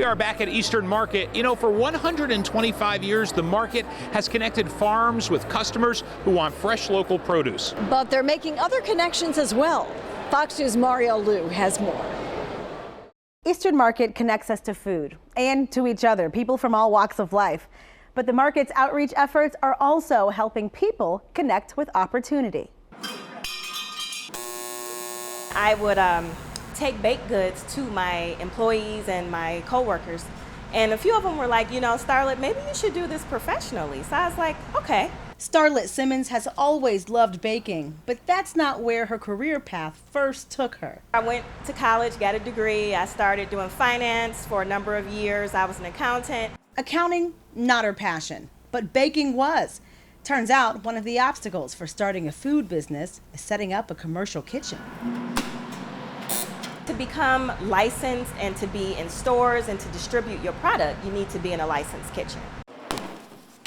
We are back at Eastern Market. You know, for 125 years, the market has connected farms with customers who want fresh local produce. But they're making other connections as well. Fox News' Mario Liu has more. Eastern Market connects us to food and to each other, people from all walks of life. But the market's outreach efforts are also helping people connect with opportunity. I would take baked goods to my employees and my coworkers, and a few of them were like, you know, Starlet, maybe you should do this professionally. So I was like, okay. Starlet Simmons has always loved baking, but that's not where her career path first took her. I went to college, got a degree. I started doing finance for a number of years. I was an accountant. Accounting, not her passion, but baking was. Turns out one of the obstacles for starting a food business is setting up a commercial kitchen. To become licensed and to be in stores and to distribute your product, you need to be in a licensed kitchen.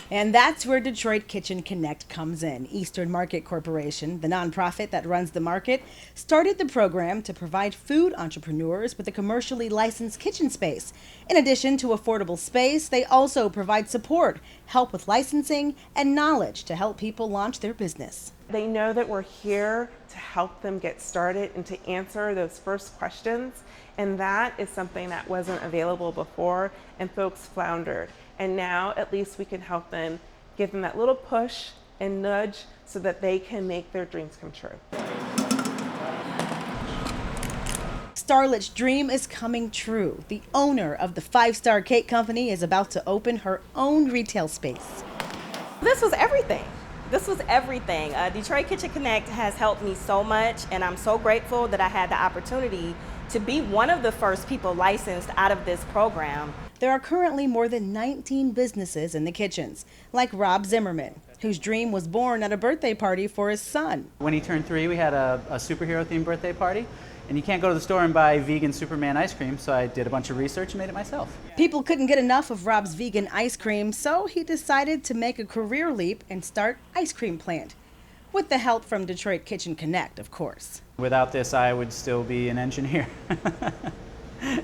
And that's where Detroit Kitchen Connect comes in. Eastern Market Corporation, the nonprofit that runs the market, started the program to provide food entrepreneurs with a commercially licensed kitchen space. In addition to affordable space, they also provide support, help with licensing, and knowledge to help people launch their business. They know that we're here to help them get started and to answer those first questions. And that is something that wasn't available before, and folks floundered. And now at least we can help them, give them that little push and nudge so that they can make their dreams come true. Starlet's dream is coming true. The owner of the 5-Star Cake Company is about to open her own retail space. This was everything. This was everything. Detroit Kitchen Connect has helped me so much, and I'm so grateful that I had the opportunity to be one of the first people licensed out of this program. There are currently more than 19 businesses in the kitchens, like Rob Zimmerman, whose dream was born at a birthday party for his son. When he turned 3, we had a superhero-themed birthday party, and you can't go to the store and buy vegan Superman ice cream, so I did a bunch of research and made it myself. People couldn't get enough of Rob's vegan ice cream, so he decided to make a career leap and start Ice Cream Plant, with the help from Detroit Kitchen Connect, of course. Without this, I would still be an engineer.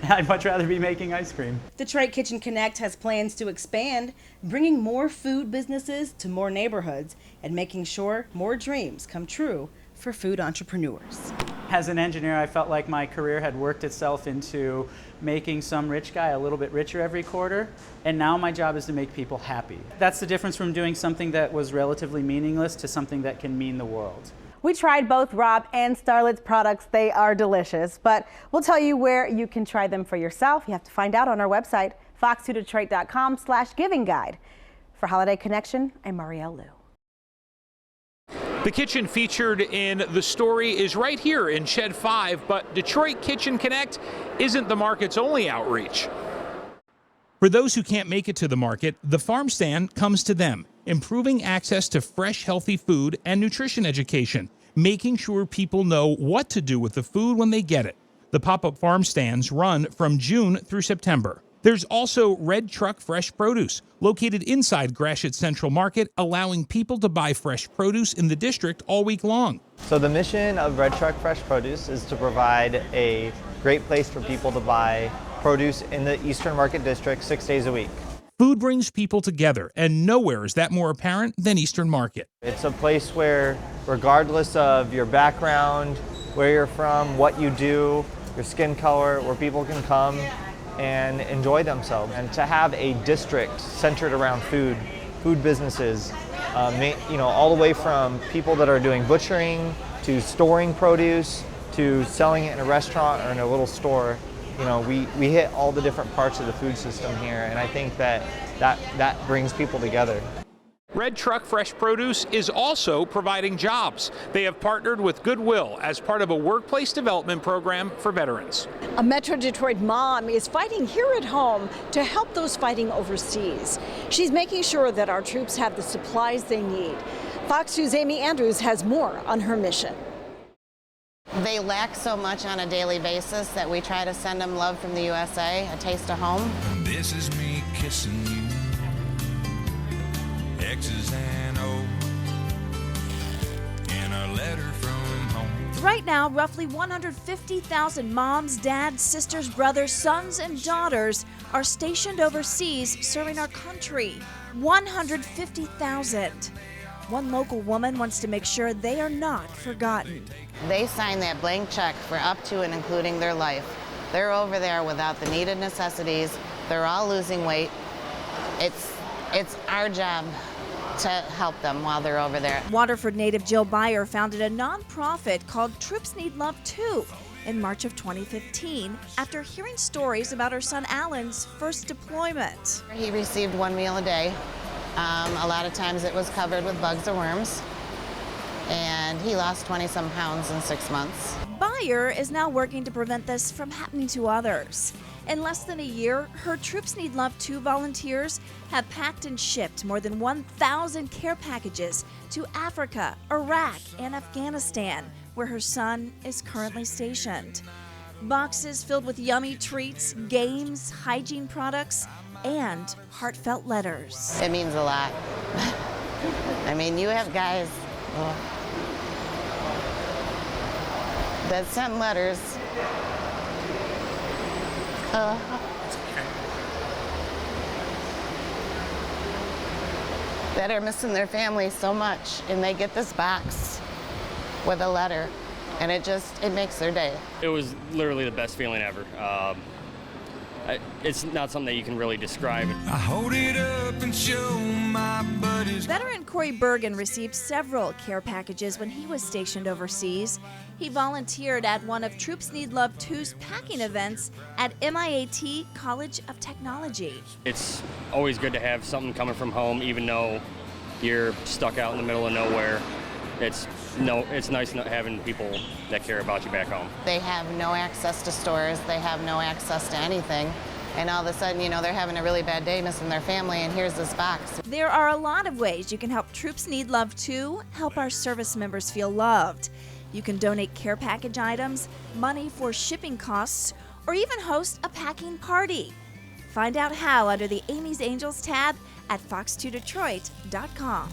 I'd much rather be making ice cream. Detroit Kitchen Connect has plans to expand, bringing more food businesses to more neighborhoods and making sure more dreams come true for food entrepreneurs. As an engineer, I felt like my career had worked itself into making some rich guy a little bit richer every quarter, and now my job is to make people happy. That's the difference from doing something that was relatively meaningless to something that can mean the world. We tried both Rob and Starlet's products. They are delicious, but we'll tell you where you can try them for yourself. You have to find out on our website, fox2detroit.com/giving guide. For Holiday Connection, I'm Marielle Liu. The kitchen featured in the story is right here in Shed 5, but Detroit Kitchen Connect isn't the market's only outreach. For those who can't make it to the market, the farm stand comes to them, improving access to fresh, healthy food and nutrition education, making sure people know what to do with the food when they get it. The pop-up farm stands run from June through September. There's also Red Truck Fresh Produce, located inside Gratiot Central Market, allowing people to buy fresh produce in the district all week long. So the mission of Red Truck Fresh Produce is to provide a great place for people to buy produce in the Eastern Market District 6 days a week. Food brings people together, and nowhere is that more apparent than Eastern Market. It's a place where, regardless of your background, where you're from, what you do, your skin color, where people can come and enjoy themselves. And to have a district centered around food businesses, all the way from people that are doing butchering to storing produce to selling it in a restaurant or in a little store. We hit all the different parts of the food system here, and I think that brings people together. Red Truck Fresh Produce is also providing jobs. They have partnered with Goodwill as part of a workplace development program for veterans. A Metro Detroit mom is fighting here at home to help those fighting overseas. She's making sure that our troops have the supplies they need. Fox News' Amy Andrews has more on her mission. They lack so much on a daily basis that we try to send them love from the USA, a taste of home. This is me kissing you. X's and O's in a letter from home. Right now, roughly 150,000 moms, dads, sisters, brothers, sons, and daughters are stationed overseas serving our country. 150,000. One local woman wants to make sure they are not forgotten. They sign that blank check for up to and including their life. They're over there without the needed necessities. They're all losing weight. It's our job to help them while they're over there. Waterford native Jill Beyer founded a nonprofit called Troops Need Love Too in March of 2015 after hearing stories about her son Alan's first deployment. He received one meal a day. A lot of times it was covered with bugs or worms, and he lost 20-some pounds in 6 months. Beyer is now working to prevent this from happening to others. In less than a year, her Troops Need Love 2 volunteers have packed and shipped more than 1,000 care packages to Africa, Iraq, and Afghanistan, where her son is currently stationed. Boxes filled with yummy treats, games, hygiene products, and heartfelt letters. It means a lot. I mean, you have guys that send letters. That are missing their family so much, and they get this box with a letter, and it makes their day. It was literally the best feeling ever. It's not something that you can really describe. I hold it up and show my buddies. Veteran Corey Bergen received several care packages when he was stationed overseas. He volunteered at one of Troops Need Love 2's packing events at MIAT College of Technology. It's always good to have something coming from home, even though you're stuck out in the middle of nowhere. It's nice having people that care about you back home. They have no access to stores, they have no access to anything, and all of a sudden, they're having a really bad day missing their family, and here's this box. There are a lot of ways you can help Troops Need Love Too help our service members feel loved. You can donate care package items, money for shipping costs, or even host a packing party. Find out how under the Amy's Angels tab at fox2detroit.com.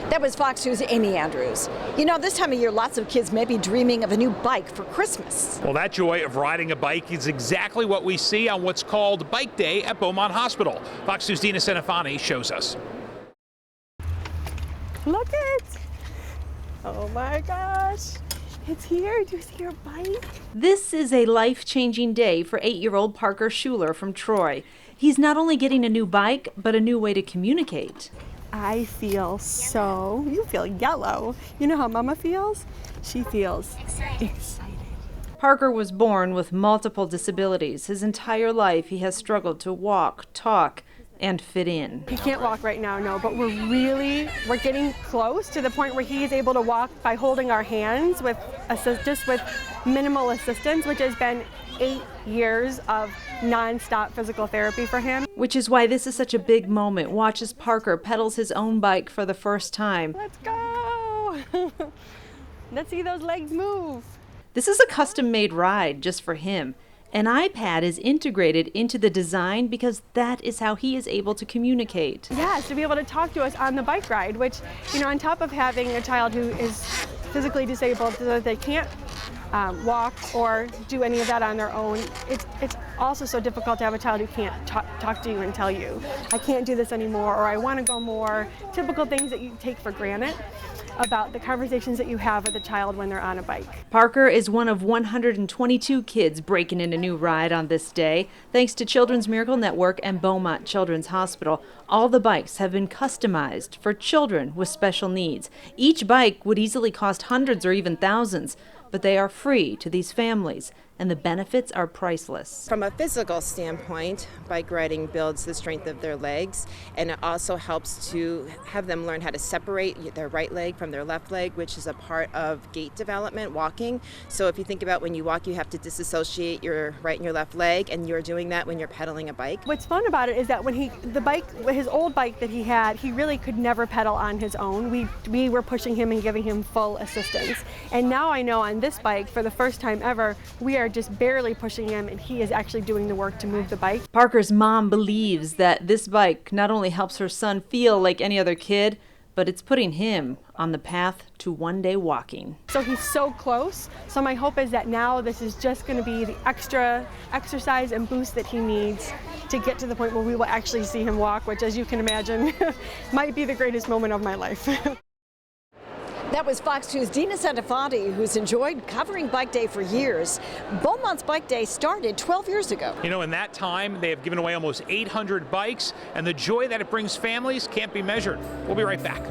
That was Fox 2's Amy Andrews. This time of year, lots of kids may be dreaming of a new bike for Christmas. Well, that joy of riding a bike is exactly what we see on what's called Bike Day at Beaumont Hospital. Fox 2's Dina Senefani shows us. Look it! Oh my gosh! It's here. Do you see your bike? This is a life-changing day for 8-year-old Parker Schuler from Troy. He's not only getting a new bike, but a new way to communicate. I feel you feel yellow. You know how Mama feels? She feels excited. Parker was born with multiple disabilities. His entire life he has struggled to walk, talk, and fit in. He can't walk right now, no, but we're getting close to the point where he is able to walk by holding our hands just with minimal assistance, which has been 8 years of non-stop physical therapy for him. Which is why this is such a big moment. Watch as Parker pedals his own bike for the first time. Let's go! Let's see those legs move. This is a custom-made ride just for him. An iPad is integrated into the design because that is how he is able to communicate. Yes, to be able to talk to us on the bike ride, which, on top of having a child who is physically disabled so that they can't walk or do any of that on their own, it's also so difficult to have a child who can't talk to you and tell you, I can't do this anymore, or I want to go more. Typical things that you take for granted about the conversations that you have with a child when they're on a bike. Parker is one of 122 kids breaking in a new ride on this day. Thanks to Children's Miracle Network and Beaumont Children's Hospital, all the bikes have been customized for children with special needs. Each bike would easily cost hundreds or even thousands, but they are free to these families, and the benefits are priceless. From a physical standpoint, bike riding builds the strength of their legs, and it also helps to have them learn how to separate their right leg from their left leg, which is a part of gait development, walking. So if you think about when you walk, you have to disassociate your right and your left leg, and you're doing that when you're pedaling a bike. What's fun about it is that when his old bike that he had, he really could never pedal on his own. We were pushing him and giving him full assistance. And now I know on this bike, for the first time ever, we are just barely pushing him, and he is actually doing the work to move the bike. Parker's mom believes that this bike not only helps her son feel like any other kid, but it's putting him on the path to one day walking. So he's so close. So my hope is that now this is just going to be the extra exercise and boost that he needs to get to the point where we will actually see him walk, which, as you can imagine, might be the greatest moment of my life. That was Fox 2's Dina Centofanti, who's enjoyed covering Bike Day for years. Beaumont's Bike Day started 12 years ago. You know, in that time, they have given away almost 800 bikes, and the joy that it brings families can't be measured. We'll be right back.